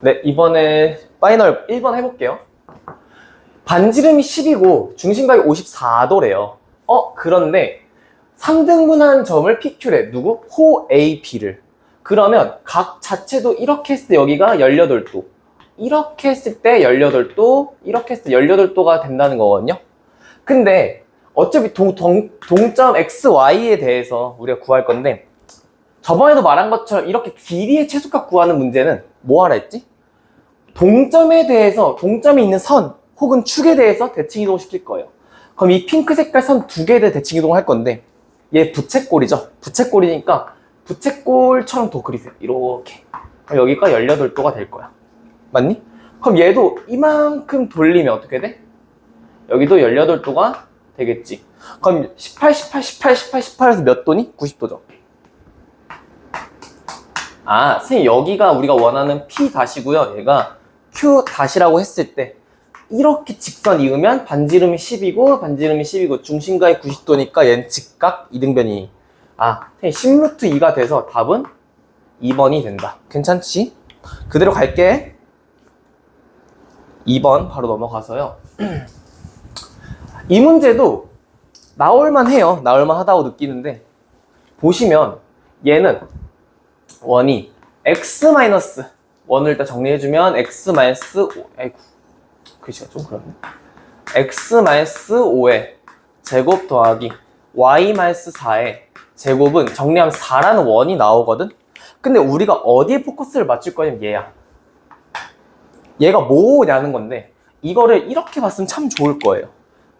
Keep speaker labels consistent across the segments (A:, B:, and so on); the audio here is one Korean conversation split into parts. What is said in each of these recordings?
A: 네, 이번에 파이널 1번 해볼게요. 반지름이 10이고 중심각이 54도래요. 그런데 3등분한 점을 PQ래. 누구? 호 A, B를. 그러면 각 자체도 이렇게 했을 때 여기가 18도. 이렇게 했을 때 18도, 이렇게 했을 때 18도가 된다는 거거든요. 근데 어차피 동점 XY에 대해서 우리가 구할 건데 저번에도 말한 것처럼 이렇게 길이의 최소값 구하는 문제는 뭐 하라 했지? 동점에 대해서, 동점이 있는 선 혹은 축에 대해서 대칭 이동을 시킬 거예요. 그럼 이 핑크 색깔 선 두 개에 대해 대칭 이동을 할 건데 얘 부채꼴이죠. 부채꼴이니까 부채꼴처럼 더 그리세요. 이렇게. 그럼 여기가 18도가 될 거야. 맞니? 그럼 얘도 이만큼 돌리면 어떻게 돼? 여기도 18도가 되겠지. 그럼 18, 18, 18, 18, 18에서 몇 도니? 90도죠. 아, 선생님 여기가 우리가 원하는 P 다시고요. 얘가 Q 다시라고 했을 때 이렇게 직선 이으면 반지름이 10이고 중심각이 90도니까 얘는 직각 이등변이니. 아, 10루트 2가 돼서 답은 2번이 된다. 괜찮지? 그대로 갈게. 2번 바로 넘어가서요. 이 문제도 나올만 해요. 나올만 하다고 느끼는데 보시면 얘는 원이 x 원을 일단 정리해주면 x 아이고 글씨가 좀 그렇네. x 5의 제곱 더하기 y 4의 제곱은 정리하면 4라는 원이 나오거든. 근데 우리가 어디에 포커스를 맞출 거냐면 얘야. 얘가 뭐냐는 건데 이거를 이렇게 봤으면 참 좋을 거예요.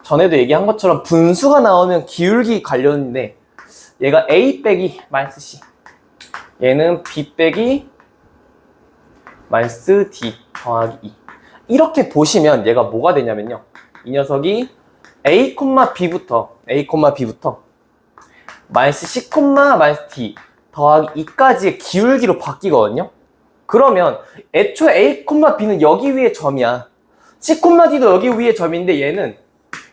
A: 전에도 얘기한 것처럼 분수가 나오면 기울기 관련인데 얘가 a 빼기 -c, 얘는 b 빼기 -d 더하기 2. 이렇게 보시면 얘가 뭐가 되냐면요. 이 녀석이 a, b부터 -c, -d 더하기 2까지의 기울기로 바뀌거든요. 그러면 애초에 a, b는 여기 위에 점이야. c, d도 여기 위에 점인데 얘는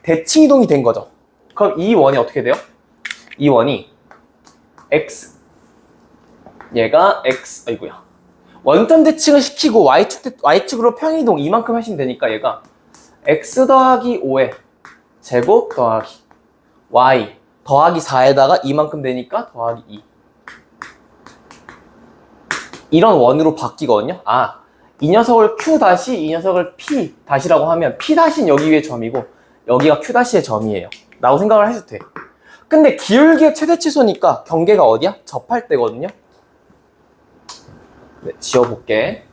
A: 대칭 이동이 된 거죠. 그럼 이 원이 어떻게 돼요? 이 원이 x, 얘가 x, 아이고야. 원점 대칭을 시키고 y축으로 평이동 이만큼 하시면 되니까 얘가 x 더하기 5의 제곱 더하기 y 더하기 4에다가 이만큼 되니까 더하기 2. 이런 원으로 바뀌거든요. 아, 이 녀석을 q 다시, 이 녀석을 p 다시라고 하면 p 다시는 여기 위에 점이고 여기가 q 다시의 점이에요. 라고 생각을 하셔도 돼. 근데 기울기의 최대치수니까 경계가 어디야? 접할 때거든요. 네, 지워볼게.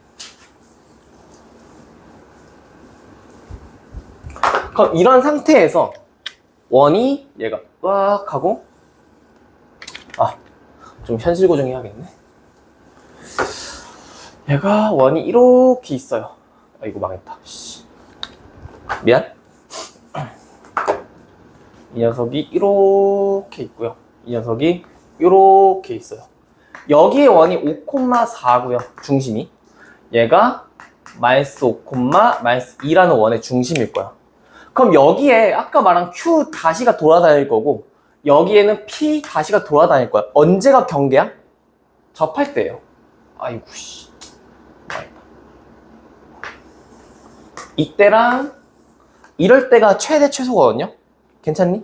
A: 그럼 이런 상태에서 원이 얘가 꽉 하고 좀 현실 고정해야겠네. 얘가 원이 이렇게 있어요. 이거 망했다. 미안. 이 녀석이 이렇게 있고요. 이 녀석이 이렇게 있어요. 여기에 원이 5,4고요. 중심이. 얘가 -5, -2라는 원의 중심일 거야. 그럼 여기에 아까 말한 Q 다시가 돌아다닐 거고 여기에는 P 다시가 돌아다닐 거야. 언제가 경계야? 접할 때예요. 아이고 씨. 이때랑 이럴 때가 최대 최소거든요. 괜찮니?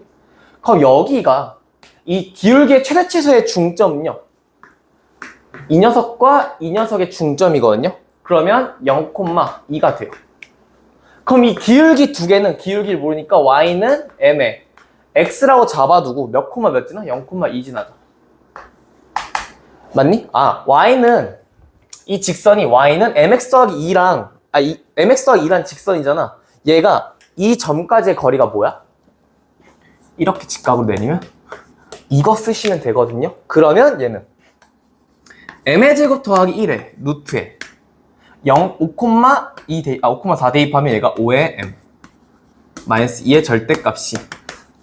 A: 그럼 여기가 이 기울기의 최대 최소의 중점은요. 이 녀석과 이 녀석의 중점이거든요. 그러면 0,2가 돼요. 그럼 이 기울기 두 개는 기울기를 모르니까 y는 m에 x라고 잡아두고 몇 콤마 몇 지나? 0,2 지나죠. 맞니? y는 이 직선이 y는 mx 더하기 2랑 mx 더하기 2란 직선이잖아. 얘가 이 점까지의 거리가 뭐야? 이렇게 직각으로 내리면 이거 쓰시면 되거든요. 그러면 얘는 m의 제곱 더하기 1에 루트에 5,4 대입하면 얘가 5의 m 마이너스 2의 절대값이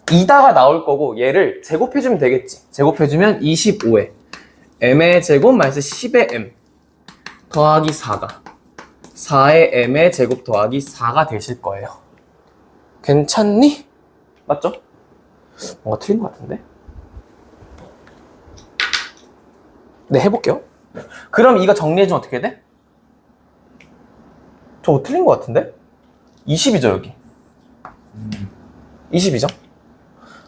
A: 2다가 나올 거고 얘를 제곱해주면 되겠지. 제곱해주면 25에 m의 제곱 마이너스 10의 m 더하기 4가 4의 m의 제곱 더하기 4가 되실 거예요. 괜찮니? 맞죠? 뭔가 틀린 것 같은데? 네, 해볼게요. 그럼 이거 정리해주면 어떻게 돼? 저거 틀린 것 같은데? 20이죠 여기. 20이죠?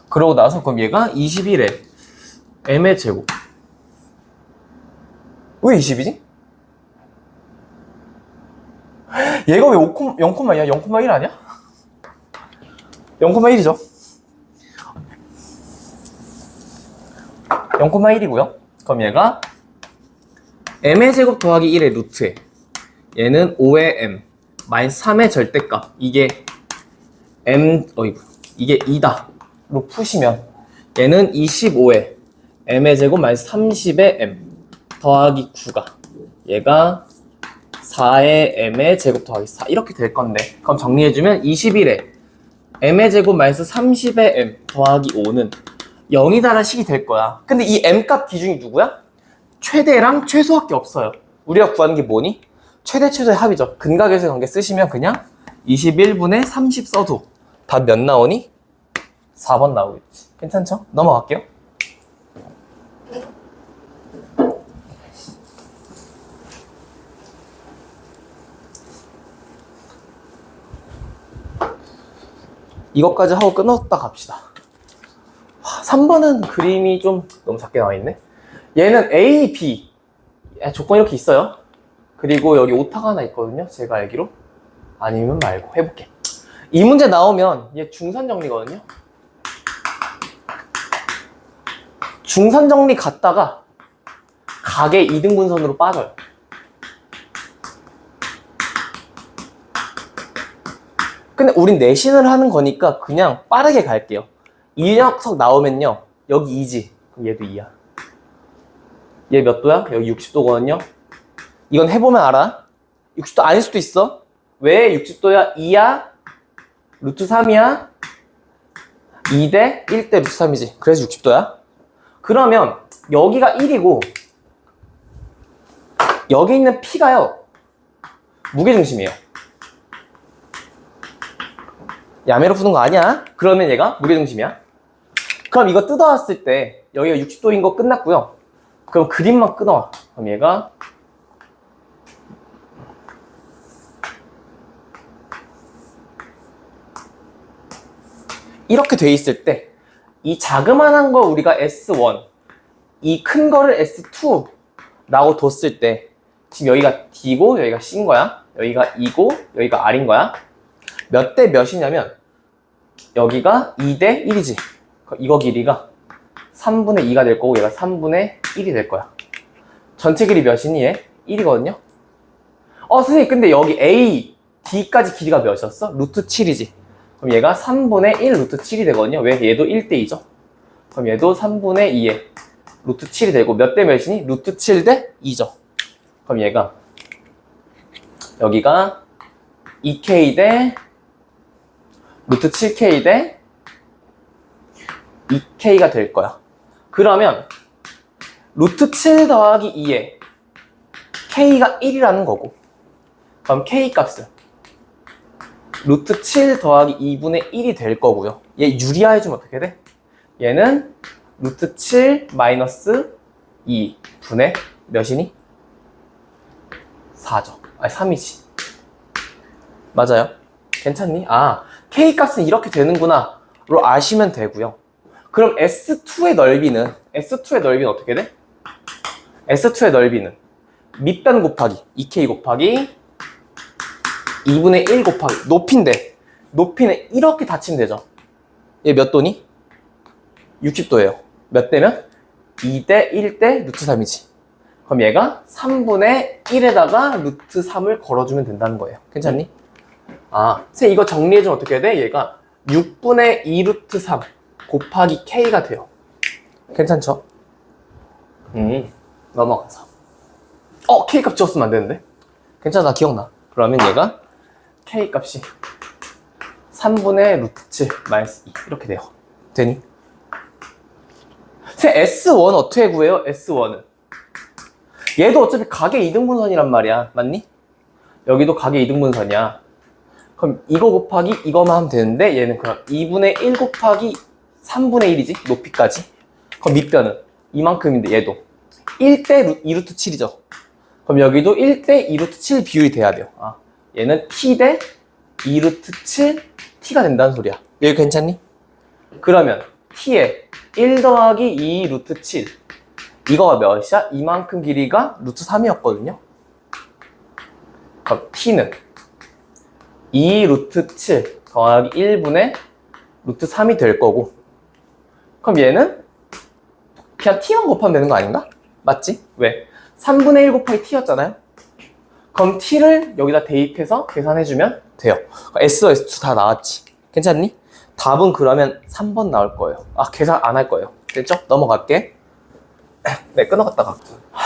A: 그러고 나서 그럼 얘가 21에 m의 제곱. 왜 20이지? 얘가 왜 0,2야? 0,1 아니야? 0,1이죠. 0,1이고요. 그럼 얘가 m의 제곱 더하기 1의 루트에 얘는 5의 m 마이너스 3의 절대값 이게 이게 2다 로 푸시면 얘는 25의 m의 제곱 마이너스 30의 m 더하기 9가 얘가 4의 m의 제곱 더하기 4 이렇게 될 건데, 그럼 정리해주면 21에 m의 제곱 마이너스 30의 m 더하기 5는 0이다라는 식이 될 거야. 근데 이 m값 기준이 누구야? 최대랑 최소밖에 없어요. 우리가 구하는 게 뭐니? 최대 최소의 합이죠. 근각에서의 관계 쓰시면 그냥 21분의 30 써도 답 몇 나오니? 4번 나오겠지. 괜찮죠? 넘어갈게요. 이것까지 하고 끊었다 갑시다. 3번은 그림이 좀 너무 작게 나와 있네. 얘는 A, B 조건이 이렇게 있어요. 그리고 여기 오타가 하나 있거든요. 제가 알기로. 아니면 말고 해볼게. 이 문제 나오면 얘 중선 정리거든요. 중선 정리 갔다가 각의 이등분선으로 빠져요. 근데 우린 내신을 하는 거니까 그냥 빠르게 갈게요. 이 녀석 나오면요. 여기 2지. 그럼 얘도 2야. 얘 몇 도야? 여기 60도거든요. 이건 해보면 알아. 60도 아닐 수도 있어. 왜 60도야? 2야? 루트 3이야? 2대 1대 루트 3이지. 그래서 60도야. 그러면 여기가 1이고 여기 있는 P가요. 무게중심이에요. 야매로 푸는 거 아니야? 그러면 얘가 무게중심이야. 그럼 이거 뜯어왔을 때 여기가 60도인 거 끝났고요. 그럼 그림만 끊어와. 그럼 얘가 이렇게 돼 있을 때 이 자그만한 거 우리가 S1, 이 큰 거를 S2라고 뒀을 때 지금 여기가 D고 여기가 C인 거야. 여기가 E고 여기가 R인 거야. 몇 대 몇이냐면 여기가 2대 1이지. 이거 길이가 3분의 2가 될 거고 얘가 3분의 1이 될 거야. 전체 길이 몇이니 얘? 1이거든요. 선생님 근데 여기 A, D까지 길이가 몇이었어? 루트 7이지. 그럼 얘가 3분의 1 루트 7이 되거든요. 왜? 얘도 1대 2죠. 그럼 얘도 3분의 2에 루트 7이 되고 몇 대 몇이니? 루트 7 대 2죠. 그럼 얘가 여기가 2K 대 루트 7K 대 2K가 될 거야. 그러면 루트 7 더하기 2에 K가 1이라는 거고, 그럼 K 값은 루트 7 더하기 2분의 1이 될 거고요. 얘 유리화해주면 어떻게 돼? 얘는 루트 7 마이너스 2분의 몇이니? 4죠. 아니 3이지. 맞아요? 괜찮니? K 값은 이렇게 되는구나 로 아시면 되고요. 그럼 S2의 넓이는 어떻게 돼? S2의 넓이는 밑변 곱하기 2K 곱하기 2분의 1 곱하기 높이인데 높이는 이렇게 닫히면 되죠. 얘 몇 도니? 60도예요. 몇 대면? 2대 1대 루트 3이지. 그럼 얘가 3분의 1에다가 루트 3을 걸어주면 된다는 거예요. 괜찮니? 선생님 이거 정리해주면 어떻게 해야 돼? 얘가 6분의 2 루트 3 곱하기 K가 돼요. 괜찮죠? 넘어가서 K 값 지웠으면 안 되는데? 괜찮아, 나 기억나. 그러면 얘가 K 값이 3분의 루트 7 마이너스 2 이렇게 돼요. 되니? 선생님 S1 어떻게 구해요? S1은 얘도 어차피 각의 이등분선이란 말이야. 맞니? 여기도 각의 이등분선이야. 그럼 이거 곱하기 이거만 하면 되는데 얘는 그럼 2분의 1 곱하기 3분의 1이지? 높이까지. 그럼 밑변은 이만큼인데 얘도 1대 2루트 7이죠. 그럼 여기도 1대 2루트 7 비율이 돼야 돼요. 얘는 t 대 2 루트 7 t가 된다는 소리야. 여기 괜찮니? 그러면 t에 1 더하기 2 루트 7 이거가 몇이야? 이만큼 길이가 루트 3이었거든요. 그럼 t는 2 루트 7 더하기 1분의 루트 3이 될 거고, 그럼 얘는 그냥 t만 곱하면 되는 거 아닌가? 맞지? 왜? 3분의 1 곱하기 t였잖아요. 그럼 t를 여기다 대입해서 계산해주면 돼요. S와 S2 다 나왔지? 괜찮니? 답은 그러면 3번 나올 거예요. 아, 계산 안 할 거예요. 됐죠? 넘어갈게. 네, 끊어갔다가.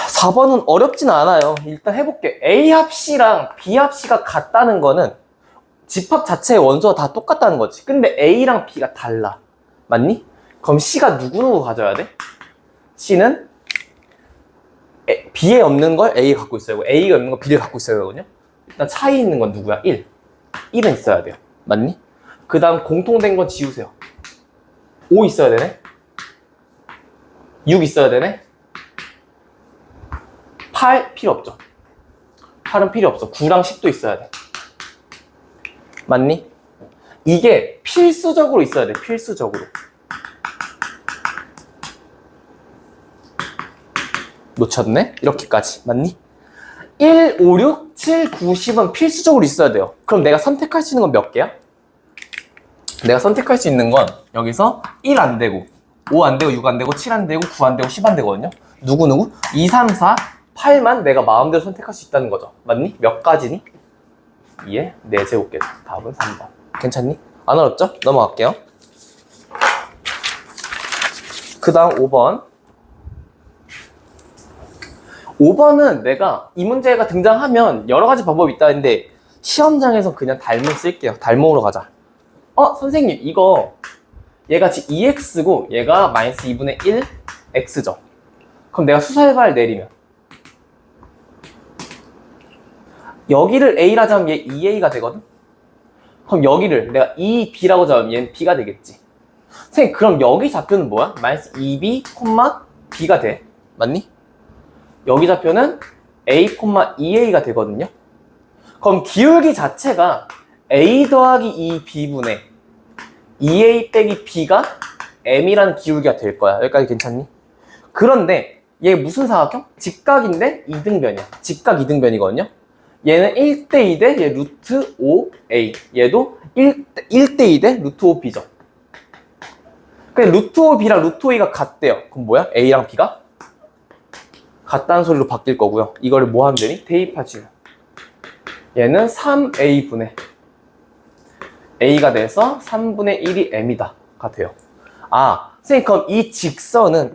A: 4번은 어렵진 않아요. 일단 해볼게. A합 C랑 B합 C가 같다는 거는 집합 자체의 원소가 다 똑같다는 거지. 근데 A랑 B가 달라. 맞니? 그럼 C가 누구 가져야 돼? C는 B에 없는 걸 A에 갖고 있어야 되고, A가 없는 걸 B를 갖고 있어야 되거든요. 일단 차이 있는 건 누구야? 1. 1은 있어야 돼요. 맞니? 그 다음 공통된 건 지우세요. 5 있어야 되네? 6 있어야 되네? 8 필요 없죠. 8은 필요 없어. 9랑 10도 있어야 돼. 맞니? 이게 필수적으로 있어야 돼. 필수적으로. 놓쳤네? 이렇게까지. 맞니? 1, 5, 6, 7, 9, 10은 필수적으로 있어야 돼요. 그럼 내가 선택할 수 있는 건 몇 개야? 내가 선택할 수 있는 건 여기서 1 안 되고 5 안 되고 6 안 되고 7 안 되고 9 안 되고 10 안 되거든요. 누구? 2, 3, 4, 8만 내가 마음대로 선택할 수 있다는 거죠. 맞니? 몇 가지니? 2에 4제곱겠죠. 답은 3번. 괜찮니? 안 어렵죠? 넘어갈게요. 그 다음 5번. 5번은 내가 이 문제가 등장하면 여러 가지 방법이 있다는데 시험장에서 그냥 달모 쓸게요. 달모로 가자. 선생님 이거 얘가 지금 2x고 얘가 마이너스 2분의 1 x죠. 그럼 내가 수설발 내리면 여기를 a라 잡으면 얘 2a가 되거든? 그럼 여기를 내가 2b라고 잡으면 얘는 b가 되겠지. 선생님 그럼 여기 좌표는 뭐야? 마이너스 2b, b가 돼. 맞니? 여기 좌표는 a, 2a가 되거든요. 그럼 기울기 자체가 a 더하기 2b분의 2a 빼기 b가 m이라는 기울기가 될 거야. 여기까지 괜찮니? 그런데 얘 무슨 사각형? 직각인데 이등변이야. 직각 이등변이거든요. 얘는 1대2 대 얘 루트 5a. 얘도 1대2 대 루트 5b죠. 근데 루트 5b랑 루트 5a가 같대요. 그럼 뭐야? a랑 b가? 같다는 소리로 바뀔 거고요. 이거를 뭐 하면 되니? 대입하지. 얘는 3a분의 a가 돼서 3분의 1이 m이다 가 돼요. 선생님 그럼 이 직선은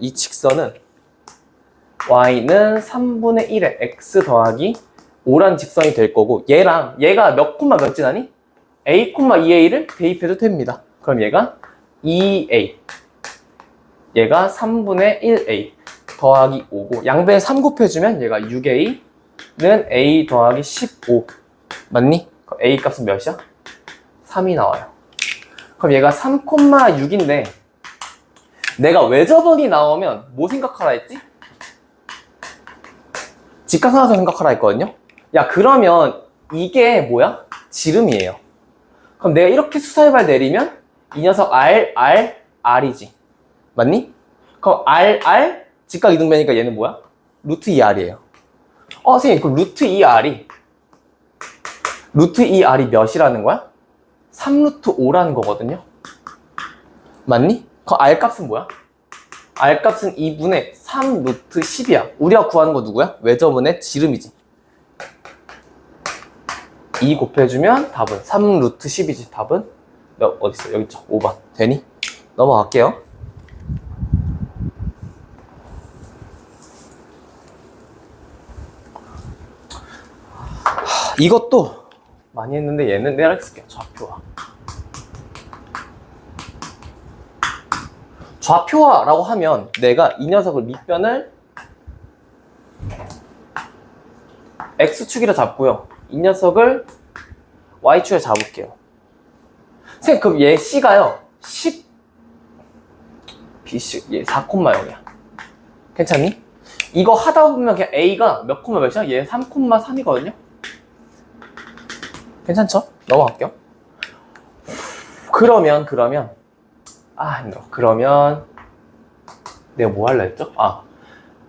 A: y는 3분의 1의 x 더하기 5란 직선이 될 거고 얘랑 얘가 몇 콤마 몇 지나니? a, 2a를 대입해도 됩니다. 그럼 얘가 2a 얘가 3분의 1a 더하기 5고 양변에 3 곱해주면 얘가 6a는 a 더하기 15 맞니? 그럼 a 값은 몇이야? 3이 나와요. 그럼 얘가 3,6인데 내가 외접원이 나오면 뭐 생각하라 했지? 직각삼각형 생각하라 했거든요. 야 그러면 이게 뭐야? 지름이에요. 그럼 내가 이렇게 수설발 내리면 이 녀석 R이지. 맞니? 그럼 R 직각 이등변이니까 얘는 뭐야? 루트 2R이에요. 선생님 그럼 루트 2R이 몇이라는 거야? 3루트 5라는 거거든요. 맞니? 그럼 R값은 뭐야? R값은 2분의 3루트 10이야. 우리가 구하는 거 누구야? 외접원의 지름이지. 2 곱해주면 답은 3루트 10이지. 답은 어딨어? 여기 있죠. 5번. 되니? 넘어갈게요. 이것도 많이 했는데 얘는 내가 쓸게요. 좌표화라고 하면 내가 이 녀석을 밑변을 x축이라 잡고요. 이 녀석을 y축에 잡을게요. 선생님 그럼 얘 c가요 10 bc 얘 4,0이야. 괜찮니? 이거 하다 보면 그냥 a가 몇 콤마 몇이야? 얘 3,3이거든요. 괜찮죠? 넘어갈게요. 그러면 힘들어. 그러면 내가 뭐 할라 했죠?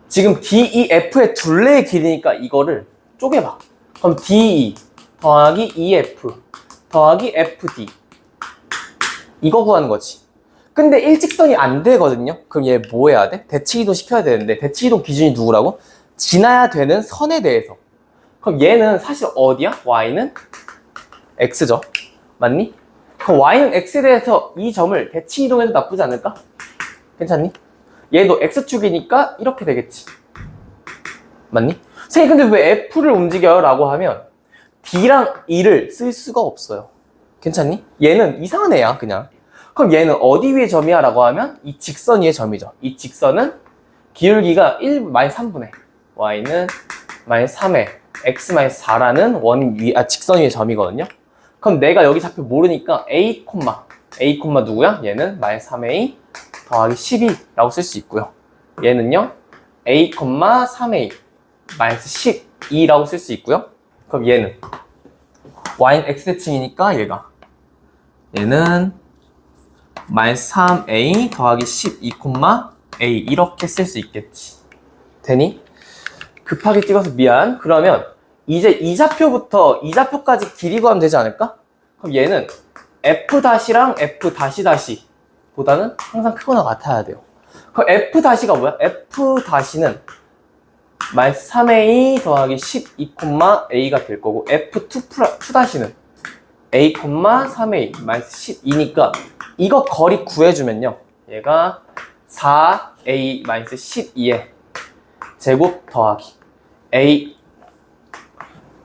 A: 지금 DEF의 둘레의 길이니까 이거를 쪼개봐. 그럼 DE 더하기 EF 더하기 FD 이거 구하는 거지. 근데 일직선이 안 되거든요. 그럼 얘 뭐 해야 돼? 대칭이동 시켜야 되는데 대칭이동 기준이 누구라고? 지나야 되는 선에 대해서. 그럼 얘는 사실 어디야? Y는 X죠. 맞니? 그럼 Y는 X에 대해서 이 점을 대칭이동해도 나쁘지 않을까? 괜찮니? 얘도 X축이니까 이렇게 되겠지. 맞니? 선생님 근데 왜 F를 움직여요? 라고 하면 D랑 E를 쓸 수가 없어요. 괜찮니? 얘는 이상한 애야 그냥. 그럼 얘는 어디 위의 점이야? 라고 하면 이 직선 위의 점이죠. 이 직선은 기울기가 1-3분의 Y는 -3의 X-4라는 직선 위의 점이거든요. 그럼 내가 여기 좌표 모르니까 A, 누구야? 얘는 -3A 더하기 12라고 쓸 수 있고요. 얘는요 A, 3A -12라고 쓸 수 있고요. 그럼 얘는 Y는 X대칭이니까 얘는 -3A 더하기 12, A 이렇게 쓸 수 있겠지. 되니? 급하게 찍어서 미안. 그러면 이제 이 좌표부터 이 좌표까지 길이 구하면 되지 않을까? 그럼 얘는 F'랑 F'' 보다는 항상 크거나 같아야 돼요. 그럼 F'가 뭐야? F'는 -3A 더하기 12, A가 될 거고 F2'는 A, 3A -12니까 이거 거리 구해주면요. 얘가 4A -12의 제곱 더하기 A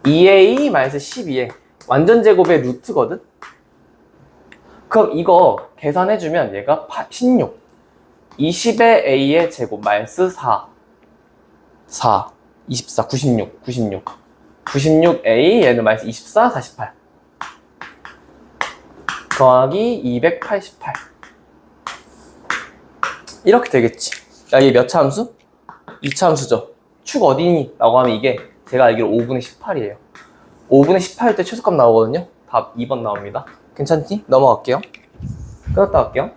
A: 2A -12의 완전 제곱의 루트거든? 그럼 이거 계산해주면 얘가 16 20의 A의 제곱 -4 24 96A 얘는 -24 48 더하기 288 이렇게 되겠지. 야, 얘 몇 차 함수? 2차 함수죠. 축 어디니? 라고 하면 이게 제가 알기로 5분의 18이에요 5분의 18일 때 최소값 나오거든요. 답 2번 나옵니다. 괜찮지? 넘어갈게요. 끊었다 갈게요.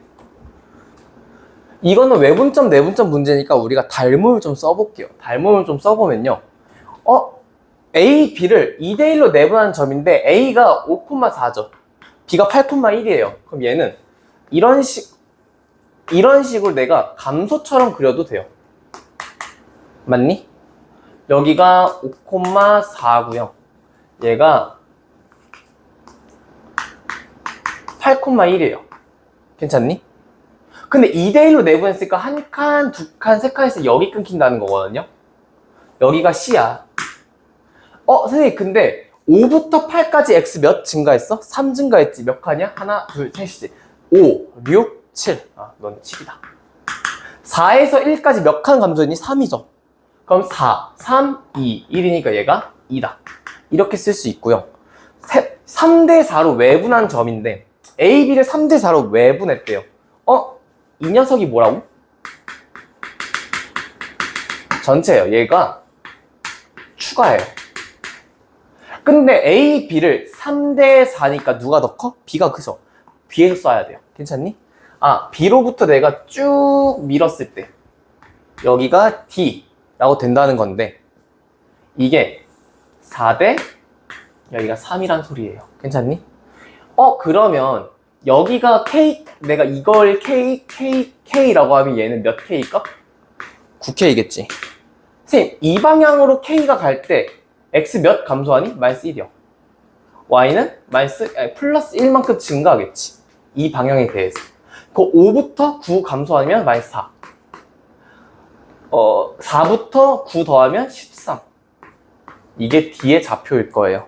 A: 이거는 외분점 내분점 문제니까 우리가 달모를 좀 써볼게요. 달모를 좀 써보면요. A, B를 2대1로 내분하는 점인데 A가 5,4죠. B가 8,1이에요. 그럼 얘는 이런 식으로 내가 감소처럼 그려도 돼요. 맞니? 여기가 5,4고요. 얘가 8,1이에요. 괜찮니? 근데 2대1로 내분했으니까 한 칸, 두 칸, 세 칸에서 여기 끊긴다는 거거든요. 여기가 C야. 선생님 근데 5부터 8까지 X 몇 증가했어? 3 증가했지. 몇 칸이야? 하나, 둘, 셋이지. 5, 6, 7. 넌 7이다. 4에서 1까지 몇 칸 감소했니? 3이죠. 그럼 4, 3, 2, 1이니까 얘가 2다. 이렇게 쓸 수 있고요. 3대4로 외분한 점인데 A, B를 3대4로 외분했대요. 이 녀석이 뭐라고? 전체예요. 얘가 추가예요. 근데 A, B를 3대4니까 누가 더 커? B가 크죠? B에서 써야 돼요. 괜찮니? B로부터 내가 쭉 밀었을 때 여기가 D라고 된다는 건데 이게 4대 여기가 3이란 소리예요. 괜찮니? 그러면 여기가 K, 내가 이걸 K라고 하면 얘는 몇 K일까? 9K겠지. 선생님, 이 방향으로 K가 갈 때 X 몇 감소하니? -1이요. Y는 플러스 1만큼 증가하겠지. 이 방향에 대해서. 그 5부터 9 감소하면 -4. 4부터 9 더하면 13. 이게 D의 좌표일 거예요.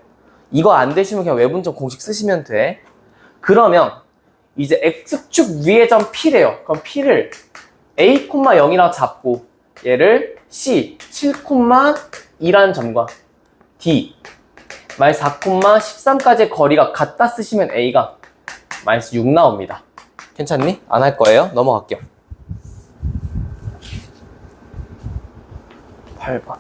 A: 이거 안 되시면 그냥 외분점 공식 쓰시면 돼. 그러면 이제 X축 위의 점 P래요. 그럼 P를 A, 0이라고 잡고 얘를 C, 7,2라는 점과 D, -4,13까지의 거리가 같다 쓰시면 A가 -6 나옵니다. 괜찮니? 안 할 거예요. 넘어갈게요. 8번.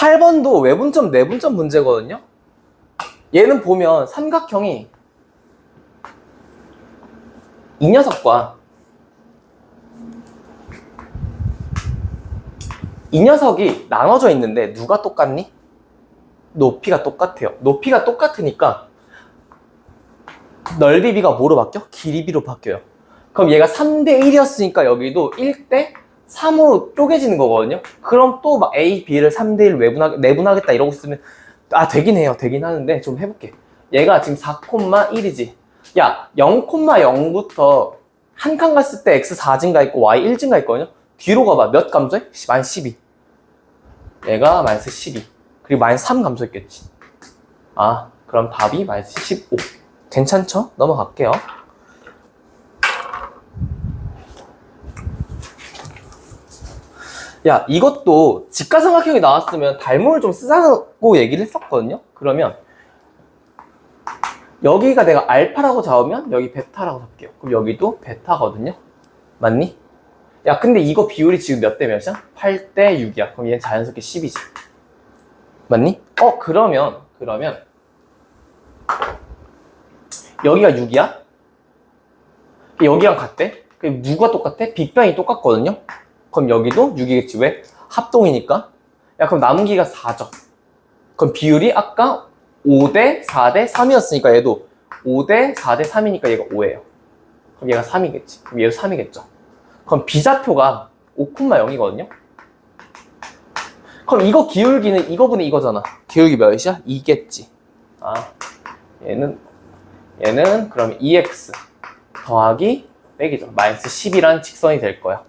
A: 8번도 외분점, 내분점 문제거든요. 얘는 보면 삼각형이 이 녀석과 이 녀석이 나눠져 있는데 누가 똑같니? 높이가 똑같아요. 높이가 똑같으니까 넓이 비가 뭐로 바뀌어? 길이 비로 바뀌어요. 그럼 얘가 3대 1이었으니까 여기도 1대 3으로 쪼개지는 거거든요. 그럼 또 막 A, B를 3대 1 내분하겠다 이러고 있으면 되긴 해요. 되긴 하는데 좀 해볼게. 얘가 지금 4,1이지. 야, 0,0부터 한 칸 갔을 때 X 4 증가했고 Y 1 증가했거든요. 뒤로 가봐. 몇 감소해? 마이너스 12. 얘가 마이너스 12. 그리고 마이너스 3 감소했겠지. 그럼 답이 마이너스 15. 괜찮죠? 넘어갈게요. 야, 이것도 직가삼각형이 나왔으면 닮음을 좀 쓰자고 얘기를 했었거든요. 그러면 여기가 내가 알파라고 잡으면 여기 베타라고 잡게요. 그럼 여기도 베타거든요. 맞니? 야, 근데 이거 비율이 지금 몇 대 몇이야? 8대 6이야. 그럼 얘는 자연스럽게 10이지. 맞니? 그러면 여기가 6이야? 여기랑 같대? 그럼 누가 똑같아? 빅뱅이 똑같거든요? 그럼 여기도 6이겠지. 왜? 합동이니까. 야, 그럼 남은 기가 4죠. 그럼 비율이 아까 5대 4대 3이었으니까 얘도 5대 4대 3이니까 얘가 5예요. 그럼 얘가 3이겠지. 그럼 얘도 3이겠죠. 그럼 비좌표가 5,0이거든요. 그럼 이거 기울기는 이거분의 이거잖아. 기울기 몇이야? 2겠지. 얘는 그럼 2x 더하기 빼기죠. 마이너스 10이라는 직선이 될 거야.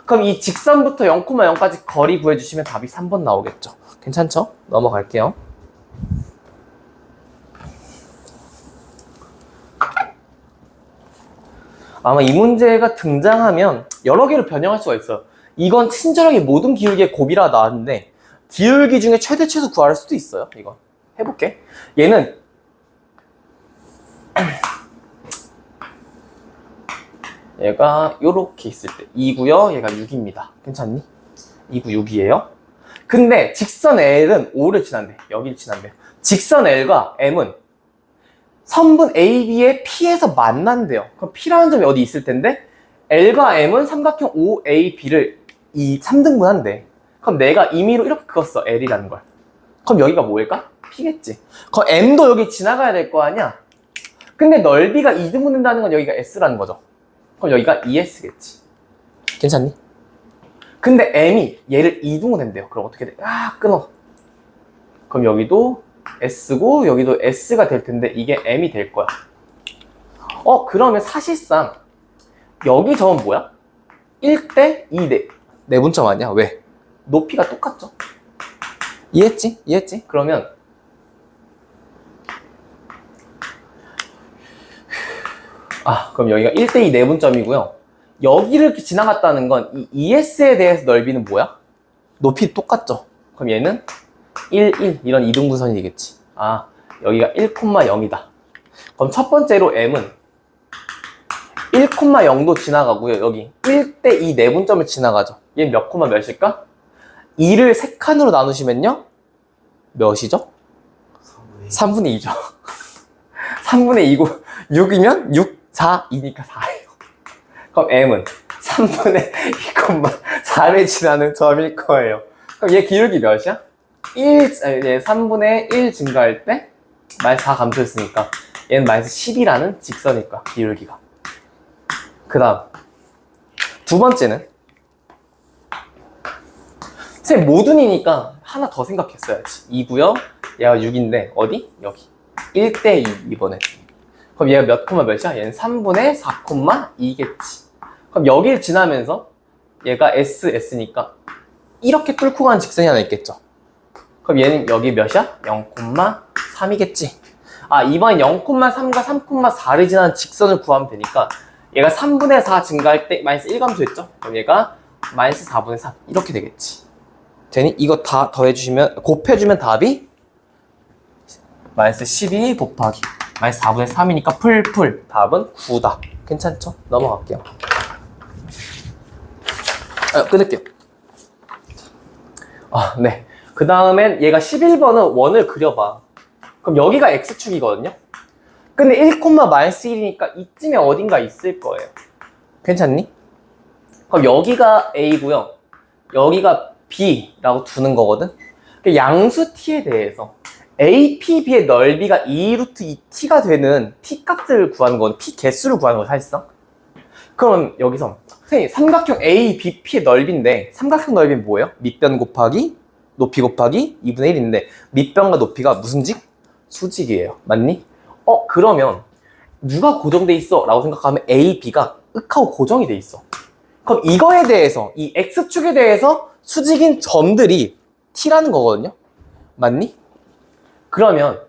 A: 그럼 이 직선부터 0,0까지 거리 구해주시면 답이 3번 나오겠죠. 괜찮죠? 넘어갈게요. 아마 이 문제가 등장하면 여러 개로 변형할 수가 있어요. 이건 친절하게 모든 기울기의 곱이라 나왔는데 기울기 중에 최대 최소 구할 수도 있어요. 이거 해볼게. 얘는 얘가 요렇게 있을 때 2고요. 얘가 6입니다. 괜찮니? 2구 6이에요. 근데 직선 L은 O를 지난대. 여기를 지난대요. 직선 L과 M은 선분 AB의 P에서 만난대요. 그럼 P라는 점이 어디 있을 텐데 L과 M은 삼각형 OAB를 3등분한대. 그럼 내가 임의로 이렇게 그었어. L이라는 걸. 그럼 여기가 뭐일까? P겠지. 그럼 M도 여기 지나가야 될 거 아니야? 근데 넓이가 2등분 된다는 건 여기가 S라는 거죠. 그럼 여기가 2S겠지. 괜찮니? 근데 M이 얘를 2등분 한대요. 그럼 어떻게 돼? 끊어. 그럼 여기도 S고 여기도 S가 될 텐데 이게 M이 될 거야. 그러면 사실상 여기 점은 뭐야? 1대 2 내분점 아니야? 왜? 높이가 똑같죠? 이해했지? 이해했지? 그러면 그럼 여기가 1대2 내분점이고요. 여기를 이렇게 지나갔다는 건 이 ES에 대해서 넓이는 뭐야? 높이 똑같죠? 그럼 얘는 1, 1 이런 이등분선이 되겠지. 여기가 1,0이다. 그럼 첫 번째로 M은 1,0도 지나가고요. 여기 1대2 내분점을 지나가죠. 얘는 몇 콤마 몇일까? 2를 3칸으로 나누시면요. 몇이죠? 3분의 2죠. 3분의 2고 6이면 6, 4, 2니까 4예요. 그럼 M은 3분의 2,4를 지나는 점일 거예요. 그럼 얘 기울기 몇이야? 얘 3분의 1 증가할 때 마이너스 4 감소했으니까 얘는 마이너스 10이라는 직선일까 기울기가. 그 다음 두 번째는 선생님 모든이니까 하나 더 생각했어야지. 2고요. 얘가 6인데 어디? 여기 1대2 이번에. 그럼 얘가 몇 콤마 몇이야? 얘는 3분의 4,2겠지. 그럼 여기를 지나면서 얘가 S니까 이렇게 뚫고 가는 직선이 하나 있겠죠. 그럼 얘는 여기 몇이야? 0,3이겠지. 이번엔 0,3과 3,4를 지나는 직선을 구하면 되니까 얘가 3분의 4 증가할 때 마이너스 1 감소했죠? 그럼 얘가 마이너스 4분의 3 이렇게 되겠지. 되니? 이거 다 더해주시면 곱해주면 답이 마이너스 12 곱하기 마이너스 4분의 3이니까 풀 답은 9다. 괜찮죠? 넘어갈게요. 끊을게요. 네. 그 다음엔 얘가 11번은 원을 그려봐. 그럼 여기가 x축이거든요. 근데 1,-1이니까 이쯤에 어딘가 있을 거예요. 괜찮니? 그럼 여기가 a고요. 여기가 b라고 두는 거거든. 양수 t에 대해서 APB의 넓이가 2루트 2t가 되는 t 값을 구하는 건 t 개수를 구하는 거 사실상. 그럼 여기서 선생님 삼각형 ABP의 넓이인데 삼각형 넓이는 뭐예요? 밑변 곱하기 높이 곱하기 2분의 1인데 밑변과 높이가 무슨 직? 수직이에요. 맞니? 그러면 누가 고정돼 있어? 라고 생각하면 AB가 하고 고정이 돼 있어. 그럼 이거에 대해서 이 X축에 대해서 수직인 점들이 T라는 거거든요. 맞니? 그러면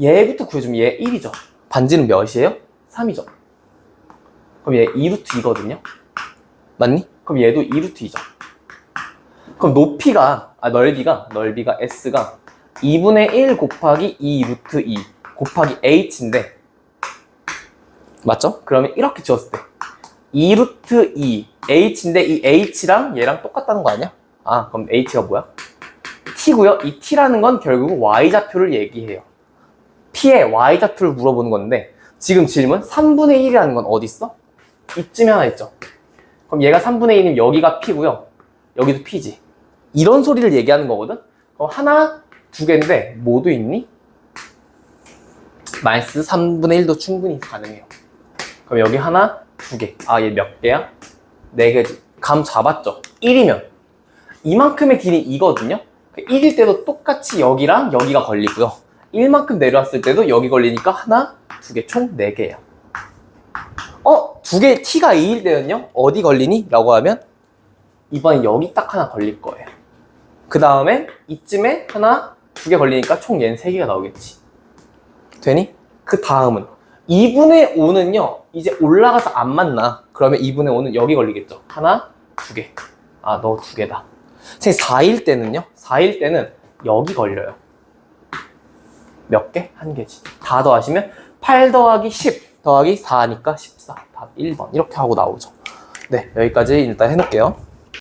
A: 얘부터 구해주면 얘 1이죠. 반지는 몇이에요? 3이죠. 그럼 얘 2루트 2거든요. 맞니? 그럼 얘도 2루트 2죠. 그럼 넓이가 S가 2분의 1 곱하기 2 루트 2 곱하기 H인데 맞죠? 그러면 이렇게 지웠을 때 2 루트 2 H인데 이 H랑 얘랑 똑같다는 거 아니야? 그럼 H가 뭐야? T고요. 이 T라는 건 결국 Y좌표를 얘기해요. P의 Y좌표를 물어보는 건데 지금 질문 3분의 1이라는 건 어디 있어? 이쯤에 하나 있죠. 그럼 얘가 3분의 1이면 여기가 P고요. 여기도 P지. 이런 소리를 얘기하는 거거든? 그럼 하나, 두 개인데 모두 있니? 마이너스 3분의 1도 충분히 가능해요. 그럼 여기 하나, 두 개. 얘 몇 개야? 네 개지. 감 잡았죠? 1이면 이만큼의 길이 2거든요? 1일 때도 똑같이 여기랑 여기가 걸리고요. 1만큼 내려왔을 때도 여기 걸리니까 하나, 두 개, 총 4개예요. 두 개 t가 2일 때는요? 어디 걸리니? 라고 하면 이번엔 여기 딱 하나 걸릴 거예요. 그 다음에 이쯤에 하나, 두 개 걸리니까 총 얘는 3개가 나오겠지. 되니? 그 다음은 2분의 5는요 이제 올라가서 안 맞나? 그러면 2분의 5는 여기 걸리겠죠. 하나, 두 개. 너 2개다. 4일 때는요? 4일 때는 여기 걸려요. 몇 개? 1개지. 다 더하시면 8 더하기 10 더하기 4니까 14. 답 1번. 이렇게 하고 나오죠. 네, 여기까지 일단 해놓을게요.